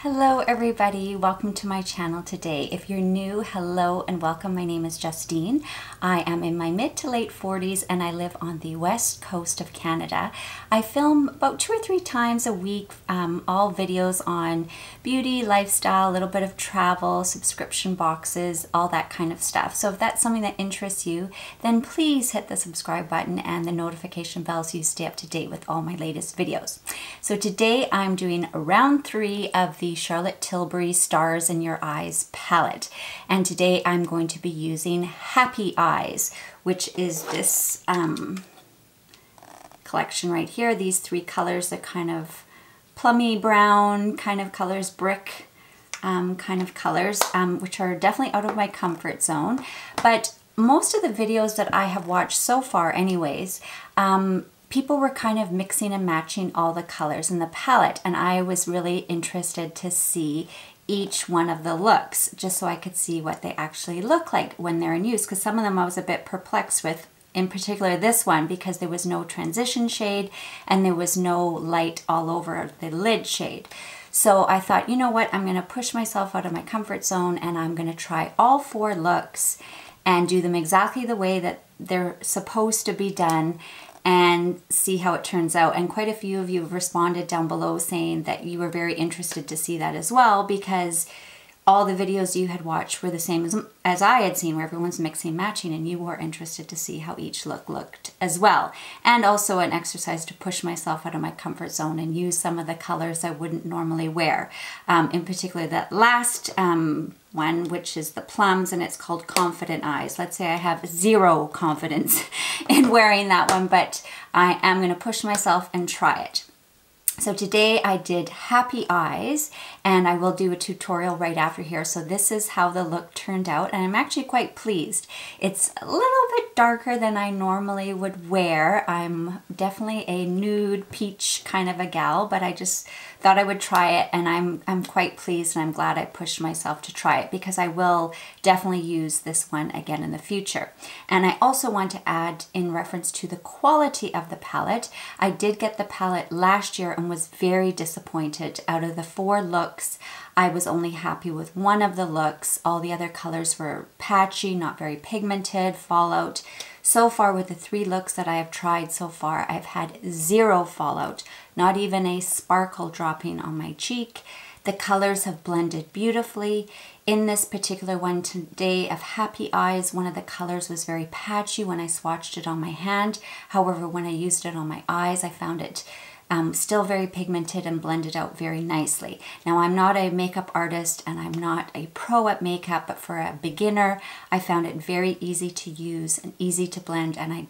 Hello everybody, welcome to my channel today. If you're new, hello and welcome. My name is Justine. I am in my mid to late 40s and I live on the west coast of Canada. I film about 2 or 3 times a week, all videos on beauty, lifestyle, a little bit of travel, subscription boxes, all that kind of stuff. So if that's something that interests you, then please hit the subscribe button and the notification bell so you stay up to date with all my latest videos. So today I'm doing round 3 of the Charlotte Tilbury Stars in Your Eyes palette. And today I'm going to be using Happy Eyes, which is this collection right here. These 3 colors, they're kind of plummy brown kind of colors, brick kind of colors, which are definitely out of my comfort zone. But most of the videos that I have watched so far anyways, people were kind of mixing and matching all the colors in the palette, and I was really interested to see each one of the looks just so I could see what they actually look like when they're in use, because some of them I was a bit perplexed with, in particular this one, because there was no transition shade and there was no light all over the lid shade. So I thought, you know what, I'm going to push myself out of my comfort zone and I'm going to try all 4 looks and do them exactly the way that they're supposed to be done and see how it turns out. And quite a few of you have responded down below saying that you were very interested to see that as well, because all the videos you had watched were the same as I had seen, where everyone's mixing matching, and you were interested to see how each look looked as well. And also an exercise to push myself out of my comfort zone and use some of the colors I wouldn't normally wear. In particular, that last one, which is the plums, and it's called Confident Eyes. Let's say I have 0 confidence in wearing that one, but I am going to push myself and try it. So today I did Happy Eyes, and I will do a tutorial right after here. So this is how the look turned out, and I'm actually quite pleased. It's a little bit darker than I normally would wear. I'm definitely a nude peach kind of a gal, but I just thought I would try it, and I'm quite pleased, and I'm glad I pushed myself to try it, because I will definitely use this one again in the future. And I also want to add, in reference to the quality of the palette, I did get the palette last year and was very disappointed. Out of the 4 looks, I was only happy with 1 of the looks. All the other colors were patchy, not very pigmented, fallout. So far with the 3 looks that I have tried so far, I've had 0 fallout, not even a sparkle dropping on my cheek. The colors have blended beautifully. In this particular one today of Happy Eyes, one of the colors was very patchy when I swatched it on my hand. However, when I used it on my eyes, I found it still very pigmented and blended out very nicely. Now, I'm not a makeup artist and I'm not a pro at makeup, but for a beginner, I found it very easy to use and easy to blend, and I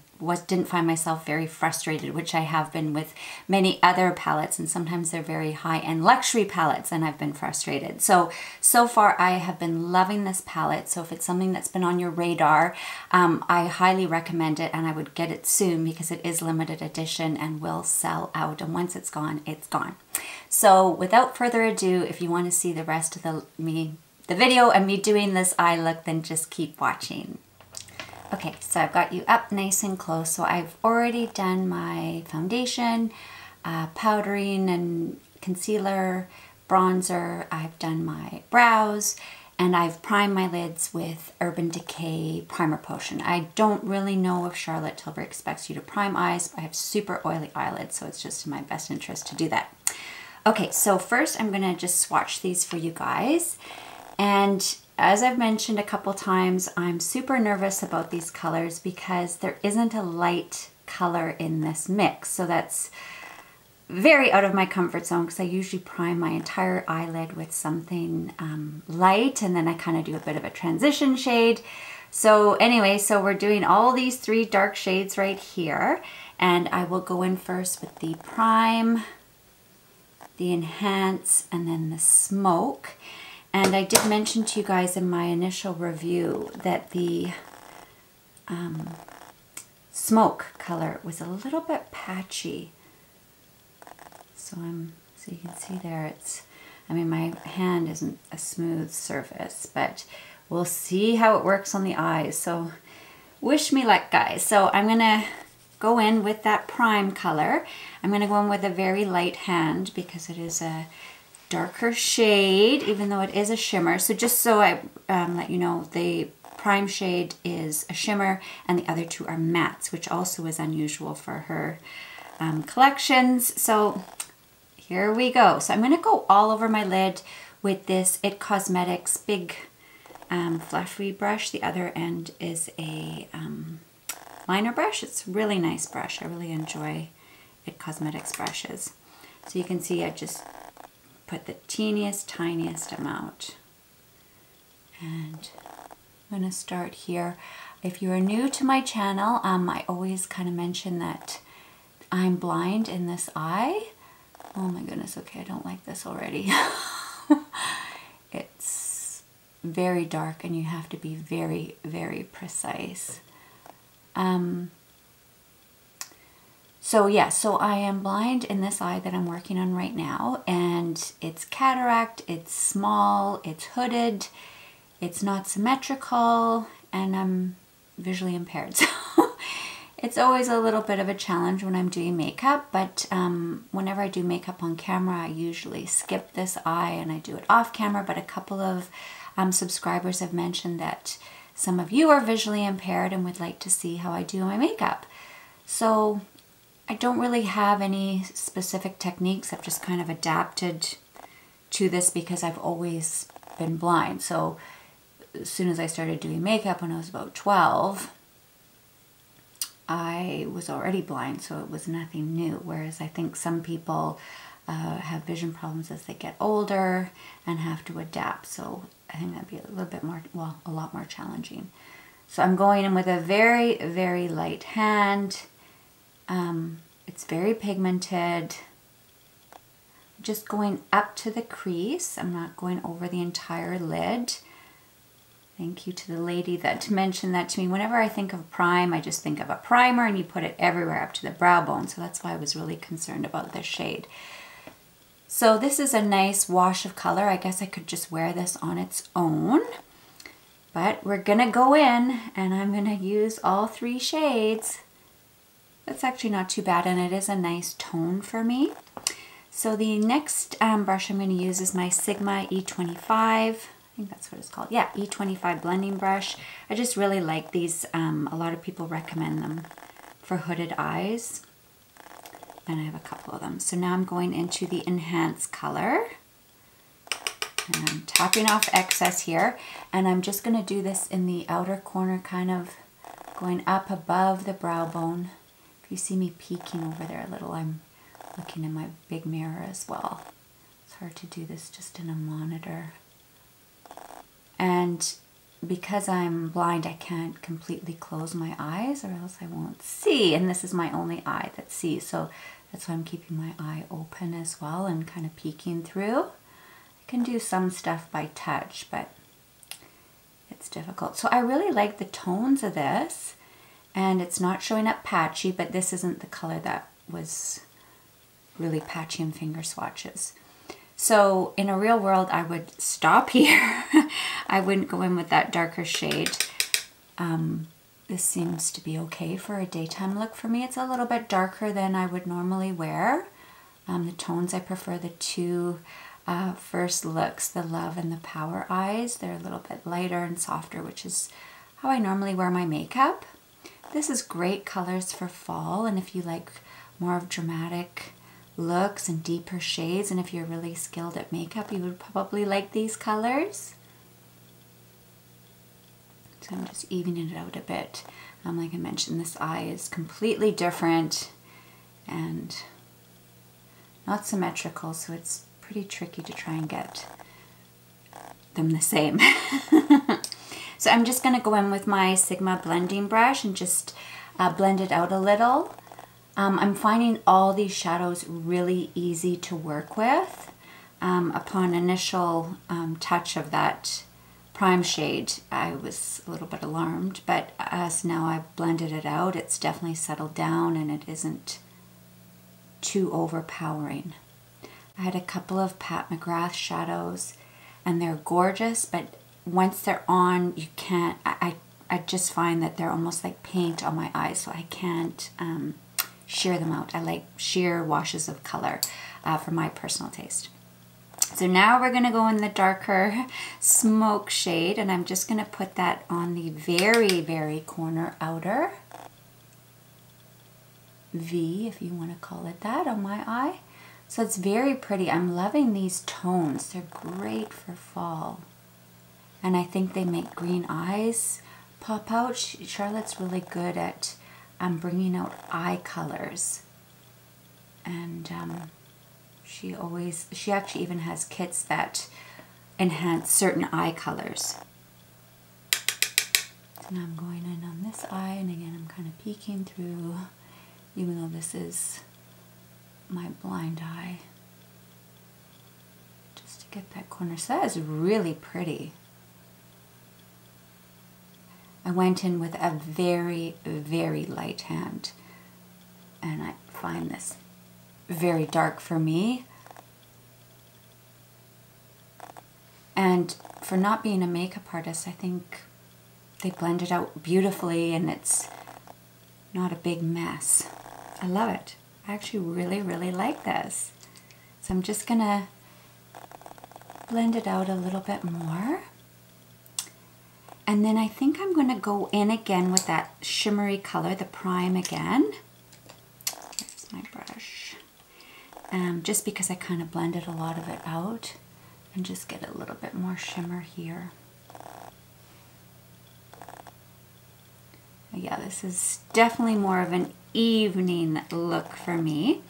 didn't find myself very frustrated, which I have been with many other palettes, and sometimes they're very high-end luxury palettes and I've been frustrated. So far I have been loving this palette. So if it's something that's been on your radar, I highly recommend it, and I would get it soon because it is limited edition and will sell out, and once it's gone, it's gone. So without further ado, if you want to see the rest of the video and me doing this eye look, then just keep watching. Okay, so I've got you up nice and close. So I've already done my foundation, powdering and concealer, bronzer. I've done my brows, and I've primed my lids with Urban Decay Primer Potion. I don't really know if Charlotte Tilbury expects you to prime eyes, but I have super oily eyelids, so it's just in my best interest to do that. Okay, so first I'm gonna just swatch these for you guys. And as I've mentioned a couple times, I'm super nervous about these colors because there isn't a light color in this mix. So that's very out of my comfort zone, because I usually prime my entire eyelid with something light, and then I kind of do a bit of a transition shade. So anyway, so we're doing all these 3 dark shades right here, and I will go in first with the prime, the enhance, and then the smoke. And I did mention to you guys in my initial review that the smoke color was a little bit patchy. So you can see there, I mean, my hand isn't a smooth surface, but we'll see how it works on the eyes. So wish me luck, guys. So I'm gonna go in with that prime color. I'm gonna go in with a very light hand because it is a darker shade, even though it is a shimmer. So just so I let you know, the prime shade is a shimmer and the other two are mattes, which also is unusual for her collections. So here we go. So I'm going to go all over my lid with this It Cosmetics big fluffy brush. The other end is a liner brush. It's a really nice brush. I really enjoy It Cosmetics brushes. So you can see I just put the teeniest, tiniest amount. And I'm going to start here. If you are new to my channel, I always kind of mention that I'm blind in this eye. Oh my goodness, okay, I don't like this already. It's very dark and you have to be very, very precise. So yeah, so I am blind in this eye that I'm working on right now, and it's cataract, it's small, it's hooded, it's not symmetrical, and I'm visually impaired. So it's always a little bit of a challenge when I'm doing makeup, but whenever I do makeup on camera, I usually skip this eye and I do it off camera, but a couple of subscribers have mentioned that some of you are visually impaired and would like to see how I do my makeup. So I don't really have any specific techniques. I've just kind of adapted to this because I've always been blind. So as soon as I started doing makeup when I was about 12, I was already blind, so it was nothing new. Whereas I think some people have vision problems as they get older and have to adapt. So I think that'd be a little bit more, well, a lot more challenging. So I'm going in with a very, very light hand. It's very pigmented. Just going up to the crease. I'm not going over the entire lid. Thank you to the lady that mentioned that to me. Whenever I think of prime, I just think of a primer and you put it everywhere up to the brow bone. So that's why I was really concerned about this shade. So this is a nice wash of color. I guess I could just wear this on its own. But we're going to go in and I'm going to use all three shades. That's actually not too bad, and it is a nice tone for me. So the next brush I'm going to use is my Sigma E25. I think that's what it's called. Yeah, E25 blending brush. I just really like these. A lot of people recommend them for hooded eyes. And I have a couple of them. So now I'm going into the Enhance color. And I'm tapping off excess here. And I'm just going to do this in the outer corner, kind of going up above the brow bone. If you see me peeking over there a little, I'm looking in my big mirror as well. It's hard to do this just in a monitor. And because I'm blind, I can't completely close my eyes or else I won't see. And this is my only eye that sees. So that's why I'm keeping my eye open as well and kind of peeking through. I can do some stuff by touch, but it's difficult. So I really like the tones of this. And it's not showing up patchy, but this isn't the color that was really patchy in finger swatches. So in a real world, I would stop here. I wouldn't go in with that darker shade. This seems to be okay for a daytime look for me. It's a little bit darker than I would normally wear. The tones, I prefer the two first looks, the Love and the Power eyes. They're a little bit lighter and softer, which is how I normally wear my makeup. This is great colors for fall, and if you like more of dramatic looks and deeper shades, and if you're really skilled at makeup, you would probably like these colors. So I'm just evening it out a bit. Like I mentioned, this eye is completely different and not symmetrical, so it's pretty tricky to try and get them the same. So I'm just going to go in with my Sigma blending brush and just blend it out a little. I'm finding all these shadows really easy to work with. Upon initial touch of that prime shade, I was a little bit alarmed, but as now I've blended it out, it's definitely settled down and it isn't too overpowering. I had a couple of Pat McGrath shadows and they're gorgeous, but once they're on, you can't, I just find that they're almost like paint on my eyes, so I can't sheer them out. I like sheer washes of color for my personal taste. So now we're gonna go in the darker smoke shade, and I'm just gonna put that on the very, very corner outer V, if you wanna call it that, on my eye. So it's very pretty. I'm loving these tones. They're great for fall. And I think they make green eyes pop out. Charlotte's really good at bringing out eye colors. And she actually even has kits that enhance certain eye colors. So now I'm going in on this eye, and again I'm kind of peeking through, even though this is my blind eye, just to get that corner. So that is really pretty. I went in with a very, very light hand, and I find this very dark for me. And for not being a makeup artist, I think they blend it out beautifully and it's not a big mess. I love it. I actually really, really like this. So I'm just gonna blend it out a little bit more. And then I think I'm gonna go in again with that shimmery color, the Prime again. Here's my brush. Just because I kind of blended a lot of it out, and just get a little bit more shimmer here. Yeah, this is definitely more of an evening look for me.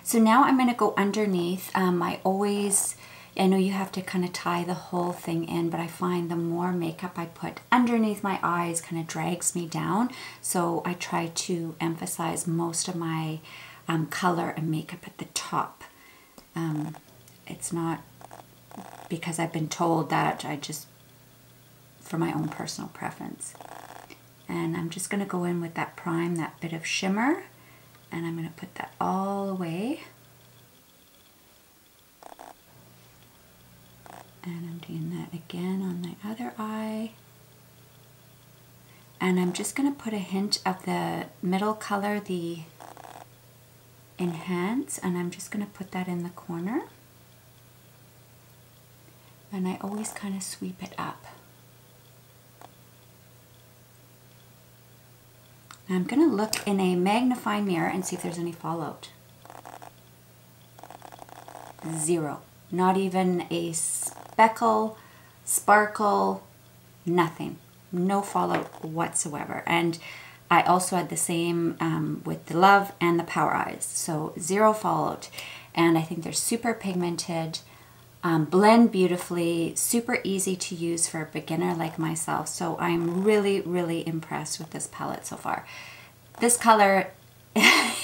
So now I'm going to go underneath. I know you have to kind of tie the whole thing in, but I find the more makeup I put underneath my eyes kind of drags me down. So I try to emphasize most of my color and makeup at the top. It's not because I've been told that, I just, for my own personal preference. And I'm just going to go in with that Prime, that bit of shimmer, and I'm going to put that all away. And I'm doing that again on the other eye. And I'm just going to put a hint of the middle color, the Enhance, and I'm just going to put that in the corner. And I always kind of sweep it up. I'm going to look in a magnifying mirror and see if there's any fallout. Zero. Not even a speckle, sparkle, nothing. No fallout whatsoever. And I also had the same with the Love and the Power Eyes. So zero fallout. And I think they're super pigmented, blend beautifully, super easy to use for a beginner like myself. So I'm really, really impressed with this palette so far. This color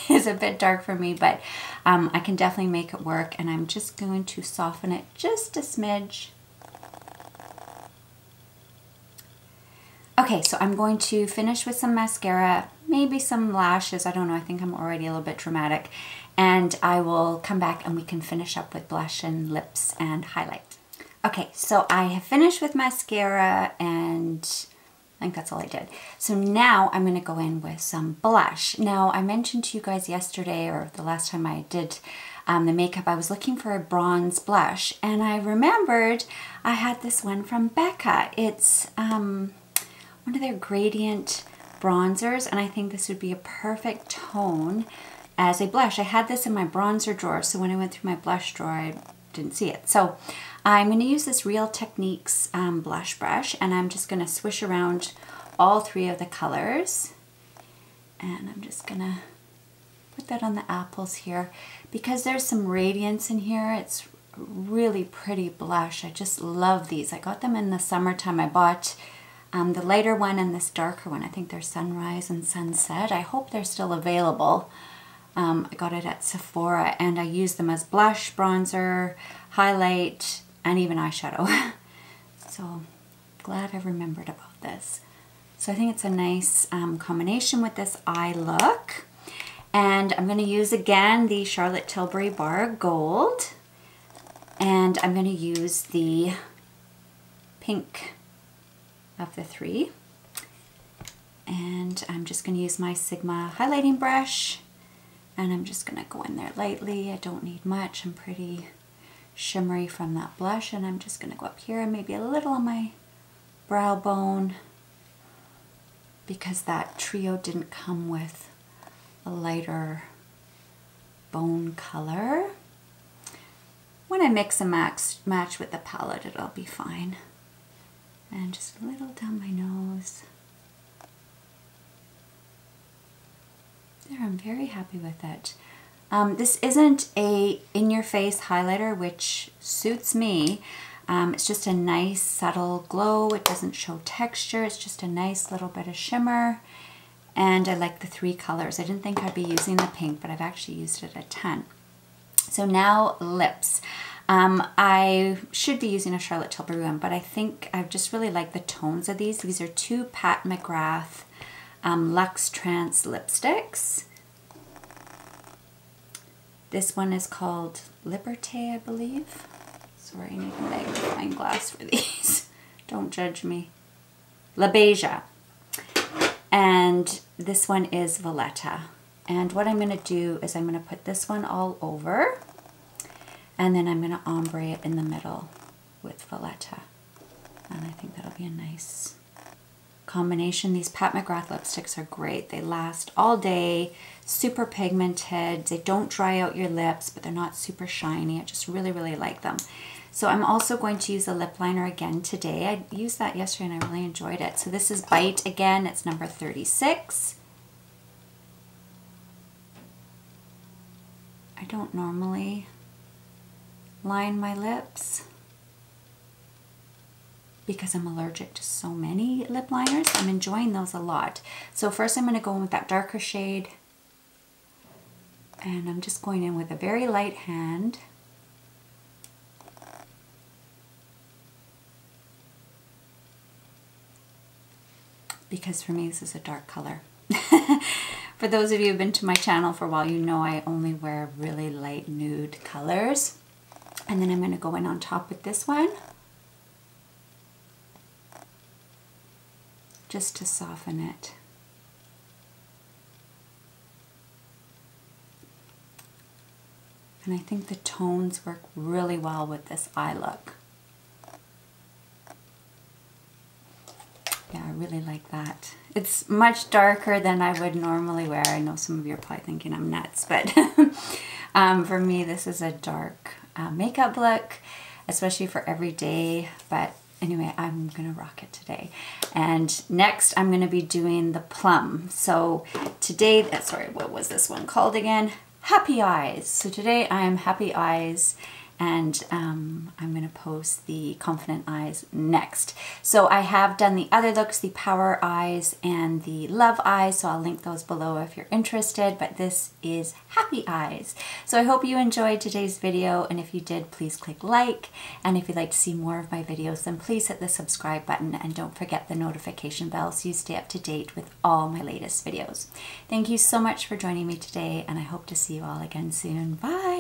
is a bit dark for me, but I can definitely make it work. And I'm just going to soften it just a smidge. Okay, so I'm going to finish with some mascara, maybe some lashes. I don't know, I think I'm already a little bit dramatic. And I will come back and we can finish up with blush and lips and highlight. Okay, so I have finished with mascara and I think that's all I did. So now I'm going to go in with some blush. Now I mentioned to you guys yesterday, or the last time I did the makeup, I was looking for a bronze blush, and I remembered I had this one from BECCA. It's one of their gradient bronzers, and I think this would be a perfect tone as a blush. I had this in my bronzer drawer, so when I went through my blush drawer, I didn't see it. So I'm going to use this Real Techniques blush brush, and I'm just going to swish around all three of the colors. And I'm just going to put that on the apples here. Because there's some radiance in here, it's really pretty blush. I just love these. I got them in the summertime. I bought the lighter one and this darker one. I think they're Sunrise and Sunset. I hope they're still available. I got it at Sephora, and I use them as blush, bronzer, highlight, and even eyeshadow. So glad I remembered about this. So I think it's a nice combination with this eye look. And I'm going to use again the Charlotte Tilbury Bar Gold. And I'm going to use the pink of the three. And I'm just going to use my Sigma highlighting brush. And I'm just going to go in there lightly. I don't need much. I'm pretty shimmery from that blush, and I'm just going to go up here and maybe a little on my brow bone, because that trio didn't come with a lighter bone color. When I mix and match with the palette, it'll be fine. And just a little down my nose. There, I'm very happy with it. This isn't a in-your-face highlighter, which suits me. It's just a nice subtle glow. It doesn't show texture. It's just a nice little bit of shimmer. And I like the 3 colors. I didn't think I'd be using the pink, but I've actually used it a ton. So now lips. I should be using a Charlotte Tilbury one, but I think I just really like the tones of these. These are 2 Pat McGrath Luxetrance lipsticks. This one is called Liberté, I believe. Sorry, I need a magnifying glass for these. Don't judge me. LaBeija. And this one is Valetta. And what I'm going to do is I'm going to put this one all over, and then I'm going to ombre it in the middle with Valetta. And I think that'll be a nice combination. These Pat McGrath lipsticks are great. They last all day, super pigmented. They don't dry out your lips, but they're not super shiny. I just really, really like them. So I'm also going to use a lip liner again today. I used that yesterday and I really enjoyed it. So this is Bite again. It's number 36. I don't normally line my lips because I'm allergic to so many lip liners. I'm enjoying those a lot. So first I'm going to go in with that darker shade, and I'm just going in with a very light hand. Because for me this is a dark color. For those of you who've been to my channel for a while, you know I only wear really light nude colors. And then I'm going to go in on top with this one, just to soften it. And I think the tones work really well with this eye look. Yeah, I really like that. It's much darker than I would normally wear. I know some of you are probably thinking I'm nuts, but for me this is a dark makeup look, especially for every day. But anyway, I'm gonna rock it today. And next I'm gonna be doing the plum. So today, sorry, what was this one called again? Happy Eyes. So today I am Happy Eyes, and I'm going to post the Confident Eyes next. So I have done the other looks, the Power Eyes and the Love Eyes, so I'll link those below if you're interested, but this is Happy Eyes. So I hope you enjoyed today's video, and if you did, please click like, and if you'd like to see more of my videos, then please hit the subscribe button, and don't forget the notification bell so you stay up to date with all my latest videos. Thank you so much for joining me today, and I hope to see you all again soon. Bye!